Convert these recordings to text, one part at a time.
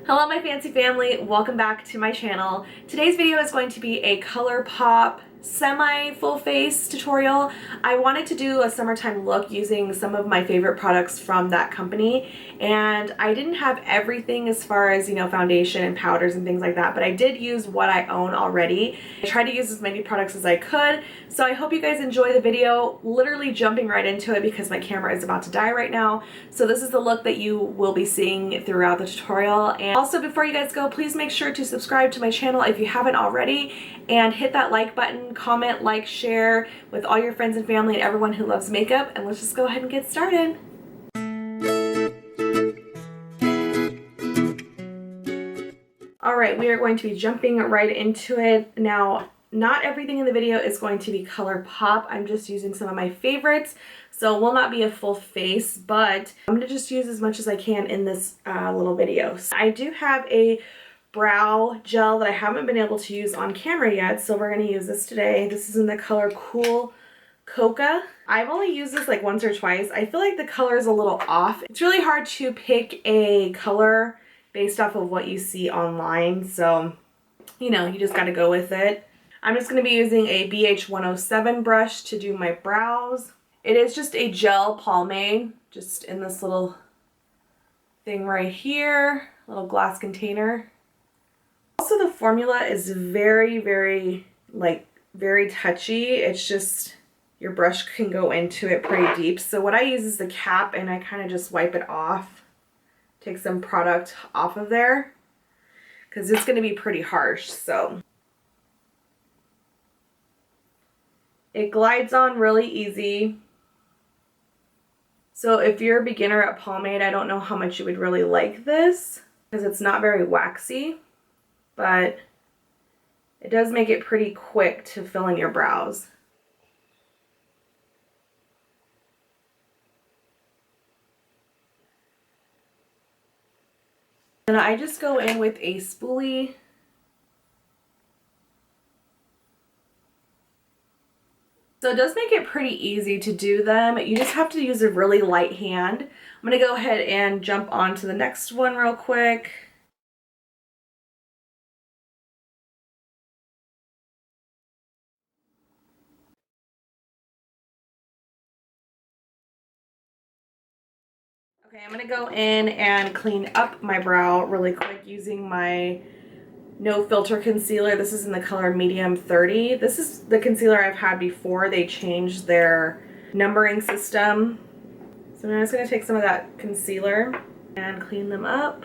Hello my fancy family, welcome back to my channel. Today's video is going to be a Colourpop semi full face tutorial. I wanted to do a summertime look using some of my favorite products from that company, and I didn't have everything as far as, you know, foundation and powders and things like that, but I did use what I own already. I tried to use as many products as I could, so I hope you guys enjoy the video. Literally jumping right into it because my camera is about to die right now. So this is the look that you will be seeing throughout the tutorial. And also, before you guys go, please make sure to subscribe to my channel if you haven't already, and hit that like button, comment, like, share with all your friends and family and everyone who loves makeup, and let's just go ahead and get started. Alright, we are going to be jumping right into it. Now, not everything in the video is going to be Colourpop. I'm just using some of my favorites, so it will not be a full face, but I'm going to just use as much as I can in this little video. So I do have a brow gel that I haven't been able to use on camera yet, so we're going to use this today. This is in the color Cool Coca. I've only used this like once or twice. I feel like the color is a little off. It's really hard to pick a color based off of what you see online, so you know, you just got to go with it. I'm just going to be using a BH107 brush to do my brows. It is just a gel pomade, just in this little thing right here, little glass container. Also, the formula is very, very touchy. It's just your brush can go into it pretty deep. So what I use is the cap, and I kind of just wipe it off, take some product off of there, because it's going to be pretty harsh. So it glides on really easy. So if you're a beginner at pomade, I don't know how much you would really like this, because it's not very waxy, but it does make it pretty quick to fill in your brows. And I just go in with a spoolie. So it does make it pretty easy to do them. You just have to use a really light hand. I'm going to go ahead and jump on to the next one real quick. Okay, I'm going to go in and clean up my brow really quick using my No Filter concealer. This is in the color Medium 30. This is the concealer I've had before. They changed their numbering system. So I'm just going to take some of that concealer and clean them up.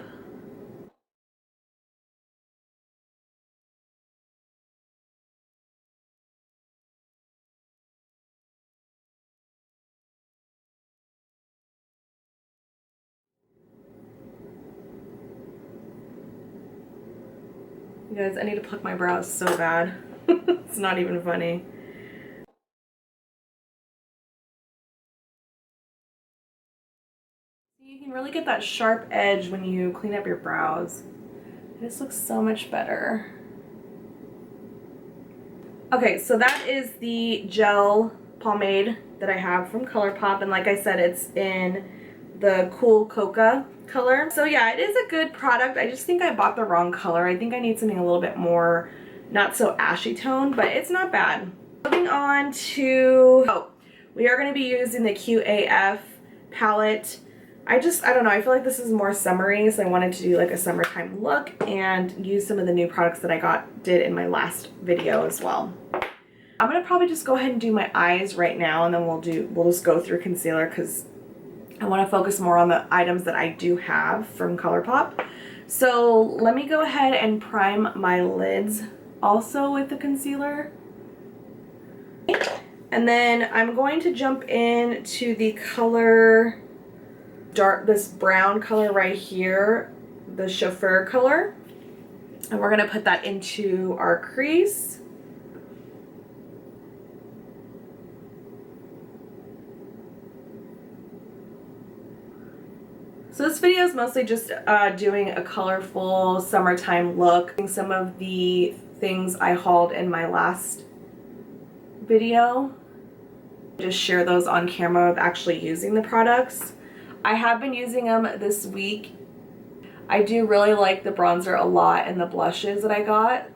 You guys, I need to pluck my brows so bad. It's not even funny. You can really get that sharp edge when you clean up your brows. This looks so much better. Okay, so that is the gel pomade that I have from Colourpop, and like I said, it's in the Cool Coca color. So yeah, it is a good product. I just think I bought the wrong color. I think I need something a little bit more, not so ashy tone, but it's not bad. Moving on to, we are going to be using the QAF palette. I don't know, I feel like this is more summery, so I wanted to do like a summertime look and use some of the new products that I did in my last video as well. I'm going to probably just go ahead and do my eyes right now, and then we'll just go through concealer because I want to focus more on the items that I do have from Colourpop. So let me go ahead and prime my lids also with the concealer. And then I'm going to jump into the color this brown color right here, the Chauffeur color, and we're going to put that into our crease. So this video is mostly just doing a colorful summertime look. Some of the things I hauled in my last video, just share those on camera of actually using the products. I have been using them this week. I do really like the bronzer a lot and the blushes that I got.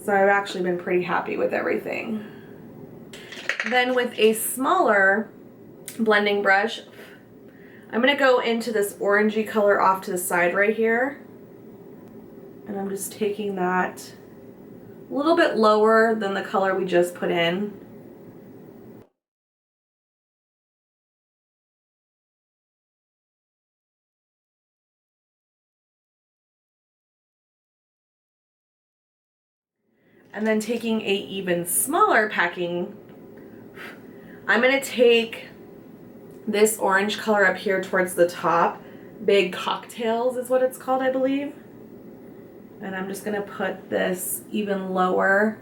So I've actually been pretty happy with everything. Then with a smaller blending brush, I'm going to go into this orangey color off to the side right here. And I'm just taking that a little bit lower than the color we just put in. And then taking a even smaller packing, I'm going to take this orange color up here towards the top. Big Cocktails is what it's called, I believe. And I'm just going to put this even lower.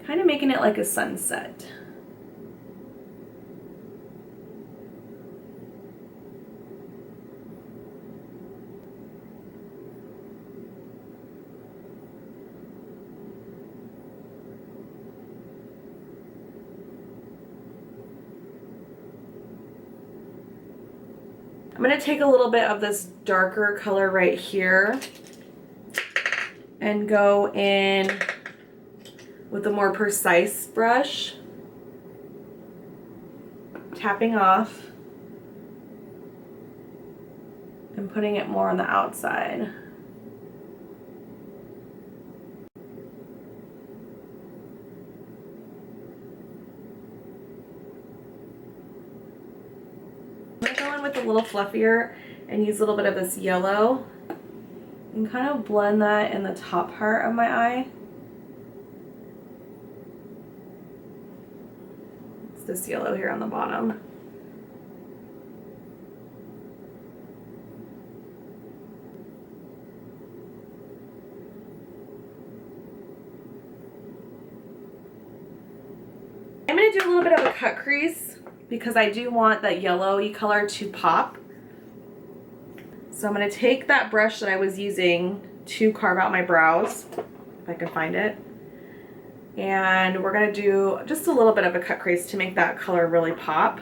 Kind of making it like a sunset. I'm going to take a little bit of this darker color right here and go in with a more precise brush, tapping off and putting it more on the outside. I'm going to go in with a little fluffier and use a little bit of this yellow and kind of blend that in the top part of my eye. It's this yellow here on the bottom. I'm going to do a little bit of a cut crease because I do want that yellowy color to pop. So I'm going to take that brush that I was using to carve out my brows, if I can find it, and we're going to do just a little bit of a cut crease to make that color really pop.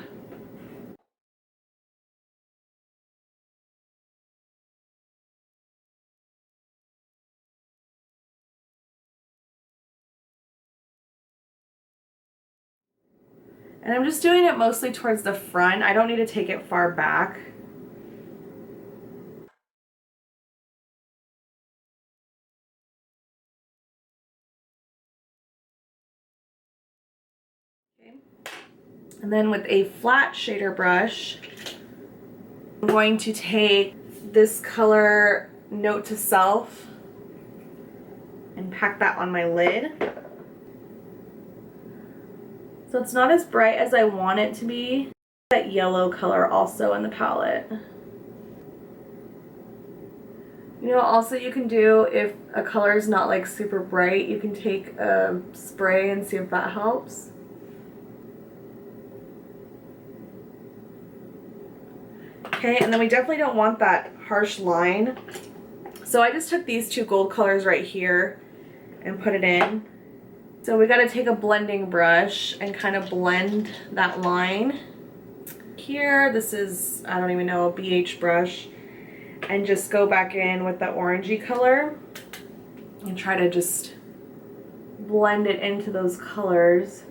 And I'm just doing it mostly towards the front. I don't need to take it far back. Okay. And then with a flat shader brush, I'm going to take this color Note to Self and pack that on my lid. So it's not as bright as I want it to be. That yellow color also in the palette. You know, also you can do, if a color is not like super bright, you can take a spray and see if that helps. Okay, and then we definitely don't want that harsh line. So I just took these two gold colors right here and put it in. So we got to take a blending brush and kind of blend that line. Here, this is, I don't even know, a BH brush. And just go back in with the orangey color and try to just blend it into those colors.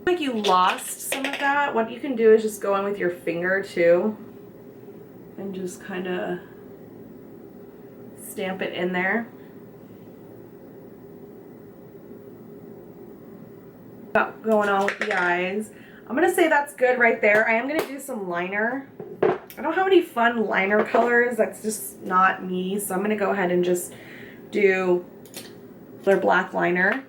Like you lost some of that, what you can do is just go in with your finger too and just kind of stamp it in there. Got going on with the eyes. I'm gonna say that's good right there. I am gonna do some liner. I don't have any fun liner colors, that's just not me, so I'm gonna go ahead and just do their black liner.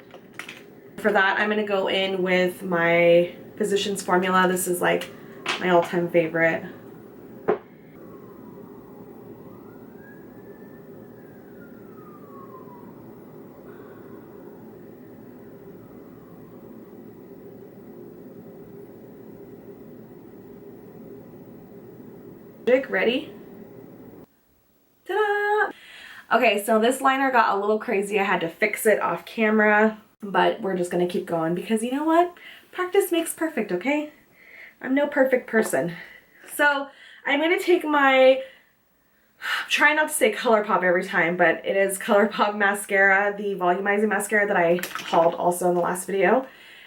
For that, I'm going to go in with my Physicians Formula. This is like my all-time favorite. Ready? Ta-da! Okay, so this liner got a little crazy. I had to fix it off camera, but we're just gonna keep going because you know what? Practice makes perfect, okay? I'm no perfect person. So I'm gonna take my, try not to say Colourpop every time, but it is Colourpop mascara, the volumizing mascara that I hauled also in the last video.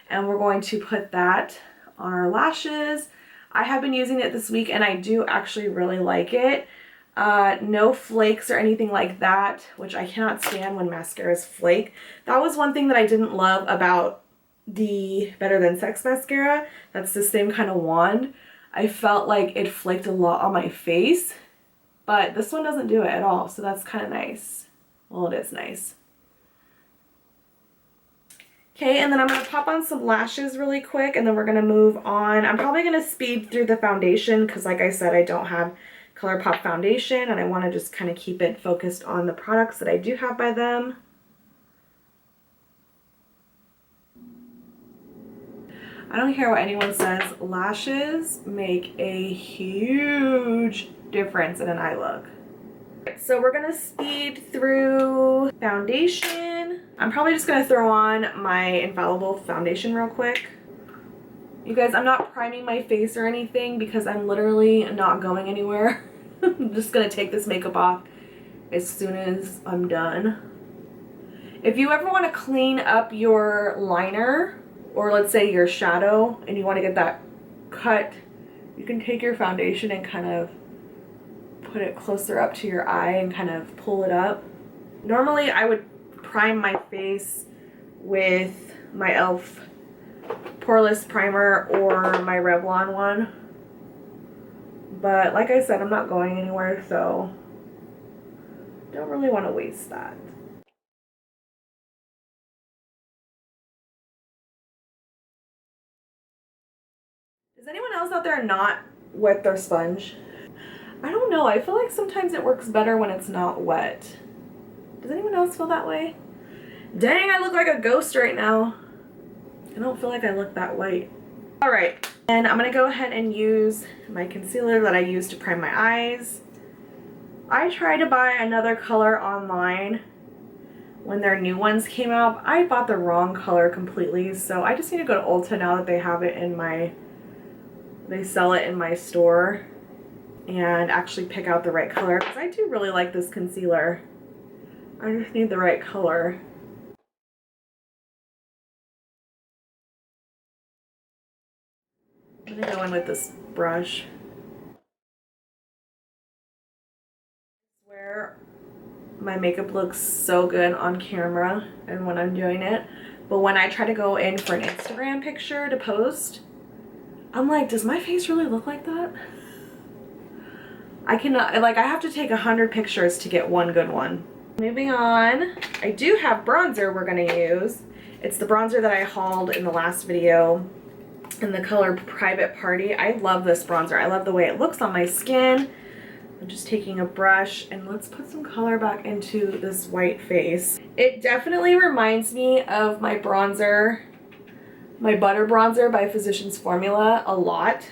And we're going to put that on our lashes. I have been using it this week and I do actually really like it. No flakes or anything like that, which I cannot stand when mascaras flake. That was one thing that I didn't love about the Better Than Sex mascara. That's the same kind of wand. I felt like it flaked a lot on my face, but this one doesn't do it at all, so that's kind of nice. Well, it is nice. Okay, and then I'm going to pop on some lashes really quick, and then we're going to move on. I'm probably going to speed through the foundation because, like I said, I don't have Colourpop foundation, and I want to just kind of keep it focused on the products that I do have by them. I don't care what anyone says, lashes make a huge difference in an eye look. So we're gonna speed through foundation. I'm probably just gonna throw on my Infallible foundation real quick. You guys, I'm not priming my face or anything because I'm literally not going anywhere. I'm just gonna take this makeup off as soon as I'm done. If you ever want to clean up your liner, or let's say your shadow, and you want to get that cut, you can take your foundation and kind of put it closer up to your eye and kind of pull it up. Normally I would prime my face with my e.l.f. Poreless Primer or my Revlon one. But like I said, I'm not going anywhere, so don't really want to waste that. Is anyone else out there not wet their sponge? I don't know. I feel like sometimes it works better when it's not wet. Does anyone else feel that way? Dang, I look like a ghost right now. I don't feel like I look that white. All right, and I'm gonna go ahead and use my concealer that I use to prime my eyes. I tried to buy another color online when their new ones came out. I bought the wrong color completely, so I just need to go to Ulta now that they have it in my, they sell it in my store, and actually pick out the right color, because I do really like this concealer. I just need the right color. I'm gonna go in with this brush. I swear my makeup looks so good on camera and when I'm doing it, but when I try to go in for an Instagram picture to post, I'm like, does my face really look like that? I cannot, like, I have to take 100 pictures to get one good one. Moving on, I do have bronzer we're gonna use. It's the bronzer that I hauled in the last video in the color Private Party. I love this bronzer. I love the way it looks on my skin. I'm just taking a brush and let's put some color back into this white face. It definitely reminds me of my bronzer, my Butter Bronzer by Physicians Formula a lot.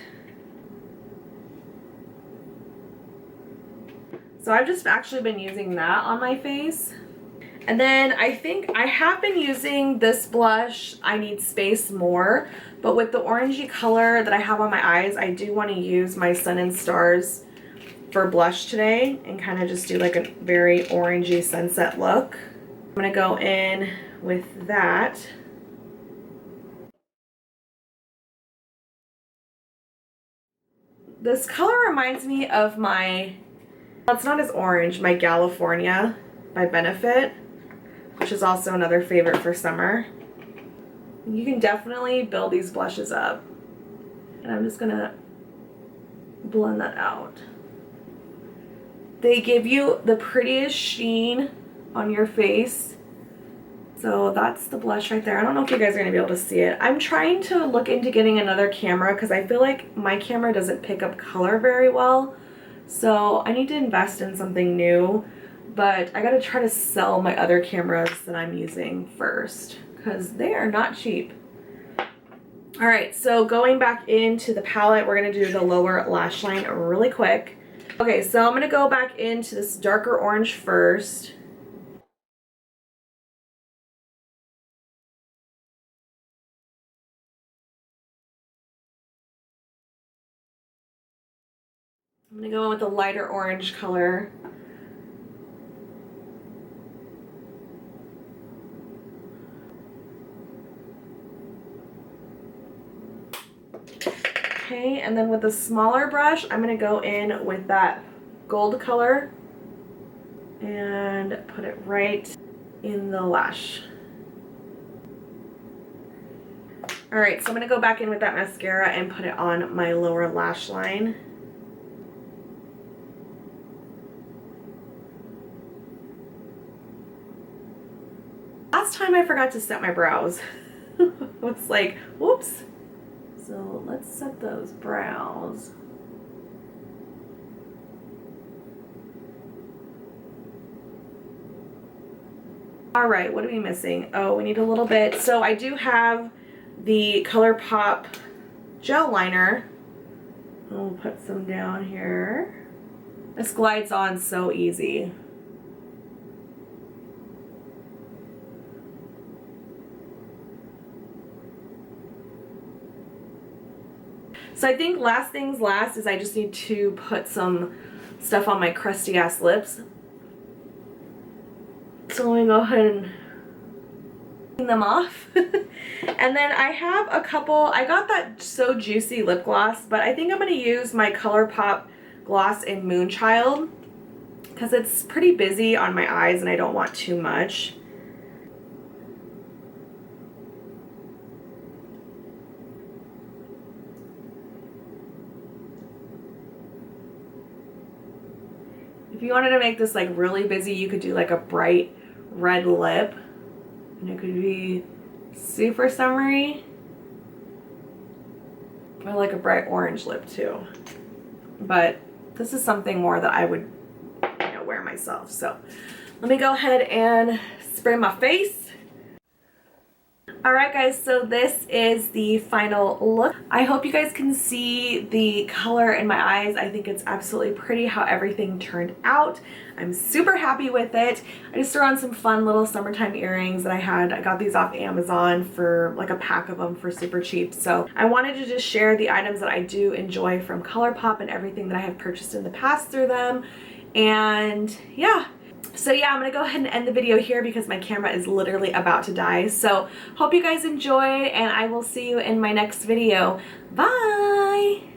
So I've just actually been using that on my face. And then I think I have been using this blush, I Need Space, more. But with the orangey color that I have on my eyes, I do want to use my Sun and Stars for blush today and kind of just do like a very orangey sunset look. I'm going to go in with that. This color reminds me of my, well, it's not as orange, my California by Benefit, which is also another favorite for summer. You can definitely build these blushes up. And I'm just gonna blend that out. They give you the prettiest sheen on your face. So that's the blush right there. I don't know if you guys are gonna be able to see it. I'm trying to look into getting another camera because I feel like my camera doesn't pick up color very well. So I need to invest in something new, but I gotta try to sell my other cameras that I'm using first because they are not cheap. All right, so going back into the palette, we're gonna do the lower lash line really quick. Okay, so I'm gonna go back into this darker orange first. I'm gonna go in with a lighter orange color. Okay, and then with a smaller brush, I'm gonna go in with that gold color and put it right in the lash. All right, so I'm gonna go back in with that mascara and put it on my lower lash line. Last time I forgot to set my brows. It's like, whoops. So let's set those brows. All right, what are we missing? Oh, we need a little bit. So I do have the Colourpop gel liner. I'll put some down here. This glides on so easy. So I think last things last is I just need to put some stuff on my crusty ass lips. So let me go ahead and clean them off. And then I have a couple, I got that So Juicy lip gloss, but I think I'm going to use my Colourpop gloss in Moonchild because it's pretty busy on my eyes and I don't want too much. If you wanted to make this like really busy, you could do like a bright red lip and it could be super summery, or like a bright orange lip too. But this is something more that I would, you know, wear myself. So let me go ahead and spray my face. Alright guys, so this is the final look. I hope you guys can see the color in my eyes. I think it's absolutely pretty how everything turned out. I'm super happy with it. I just threw on some fun little summertime earrings that I had. I got these off Amazon for like a pack of them for super cheap. So I wanted to just share the items that I do enjoy from Colourpop and everything that I have purchased in the past through them. And yeah. So yeah, I'm gonna go ahead and end the video here because my camera is literally about to die. So hope you guys enjoyed and I will see you in my next video. Bye!